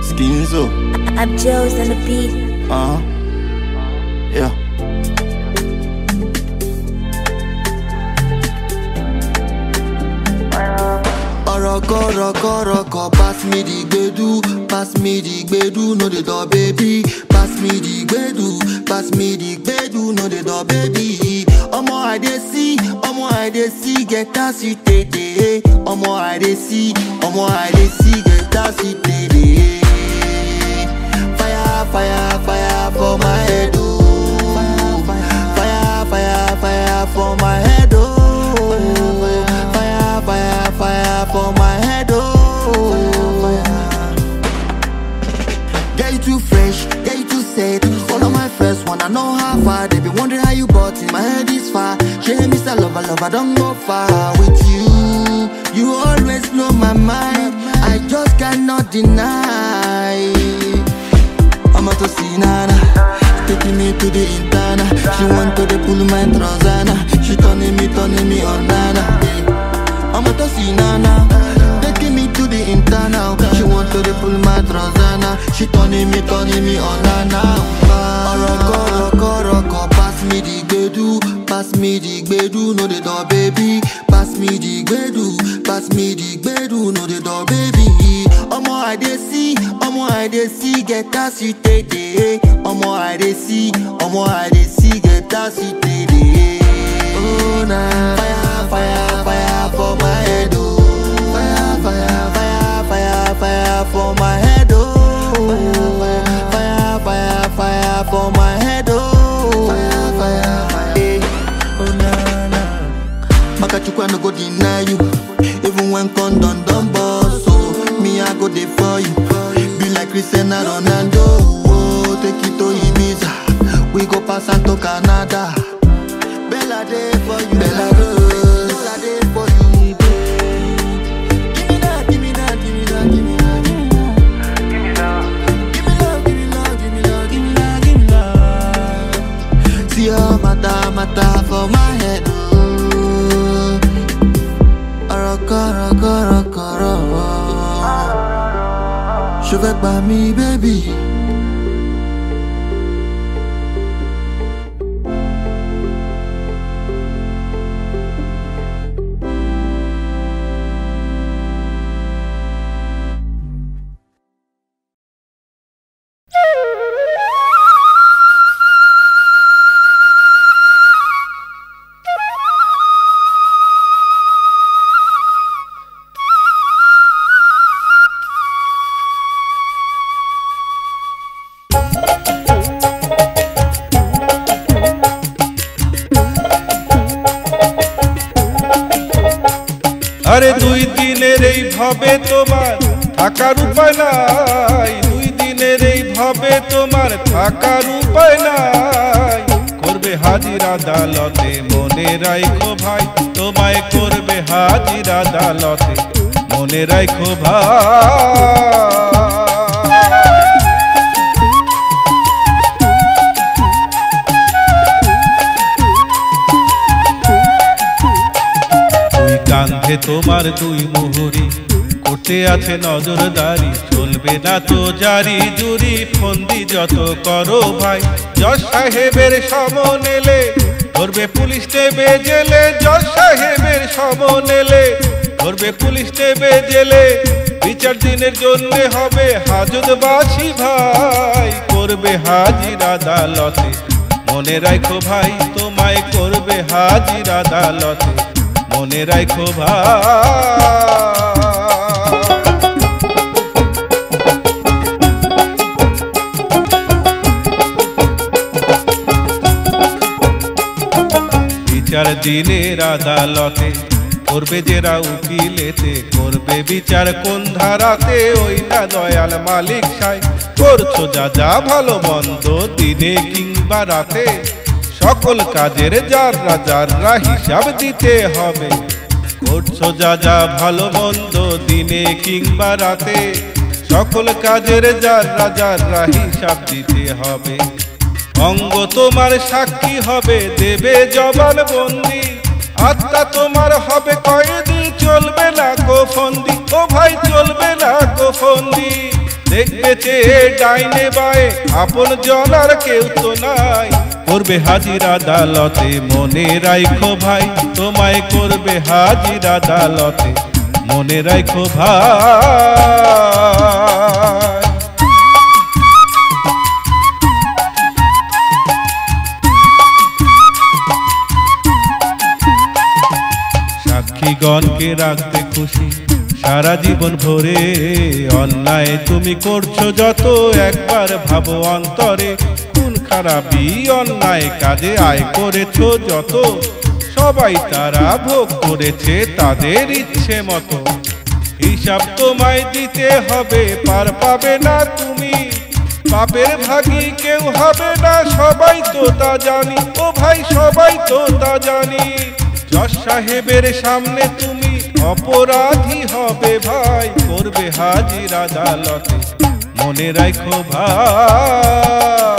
Skinzo. I'm Joe's on the beat. Yeah. Roko, pass me the gbedu, pass me the gbedu, no the door baby. Pass me the gbedu, no the door baby. Omo I dey see, get as you take. Omo I dey see, get as you take. Fire for my head, oh. Fire for my head, oh. Fire for my head, oh. Get you too fresh, get you too set. All of my first one, I know how far. They be wondering how you bought it, my head is far. Shey Mr. Lover, don't go far with you. You always know my mind, I just cannot deny. I'm out to see Nana, taking me to the interna. She want to pull my trousers, she turning me on Nana. I'm out to see Nana, taking me to the internal. She want to pull my trousers, she turning me on Nana. Roko, pass me the gbedu, no the door baby. Pass me the gbedu, no the door baby. Omo I dey see, get as you take it. Omo I dey see, get as you take it. Oh nah, fire for my head, oh. Fire for my head, oh. Fire for my head, oh. Fire. Oh nah. Makachukwu no go deny you, even when condom don't bust. So me I go there for you. Be like Cristiano Ronaldo, oh, take it to Ibiza. We go pass and to Canada. Bella day for you, Bella day for you. Give me that. See your mata for my head, oh. Roko. Je vais pas me baby. আরে দুই দিনের এই ভাবে তোমার থাকার উপায় নাই, দুই দিনের এই ভাবে তোমার থাকার উপায় নাই। করবে হাজির আদালতে মনে রাখো ভাই, তোমায় করবে হাজির আদালতে মনে রাখো ভাই। কাঁধে তোমার দুই মুহুরি, করতে আছে নজরদারি, চলবে না তো জারি জুরি, ফন্দি যত করো ভাই। জজ সাহেবের সমন এলে ধরবে পুলিশ নেবে জেলে, জজ সাহেবের সমন এলে ধরবে পুলিশ নেবে জেলে। বিচার দিনের জন্য হবে হাজতবাসী ভাই, করবে হাজির আদালতে মনে রাখো ভাই, তোমায় করবে হাজির আদালতে মনে রাখো ভাই। বিচার দিনের আদালতে করবে জেরা উকিলেতে, করবে বিচার কোন ধারাতে ওই না দয়াল মালিক সাই। করছো যা ভালো মন্দ দিনে কিংবা রাতে, সকল কাজের যাররা হিসাব দিতে হবে। করছো যা ভালো মন্দ দিনে কিংবা রাতে, সকল কাজের যাররা হিসাব দিতে হবে। অঙ্গ তোমার সাক্ষী হবে, দেবে জবানবন্দি, আত্মা তোমার হবে কয়েদি, চলবে না গো ফন্দি, ও ভাই চলবে না গো ফন্দি। দেখবে যে ডাইনে বায়ে আপন জনার কেউ তো নাই, করবে হাজির আদালতে মনে রাখো ভাই, তোমায় করবে হাজির আদালতে মনে রাখো ভাই। সাক্ষীগণকে রাখতে খুশি সারা জীবন ভরে, অন্যায় তুমি করছো যত একবার ভাবো অন্তরে, খুন খারাপি অন্যায় কাজে আয় করেছো যত, সবাই তারা ভোগ করেছে তাদের ইচ্ছে মতো, হিসাব তোমায় দিতে হবে পার পাবে না তুমি, পাপের ভাগী কেউ হবে না সবাই তো তা জানি, ও ভাই সবাই তো তা জানি। জজ সাহেবের সামনে তুমি অপরাধী হবে ভাই, করবে হাজির আদালতে মনে রাখো ভাই।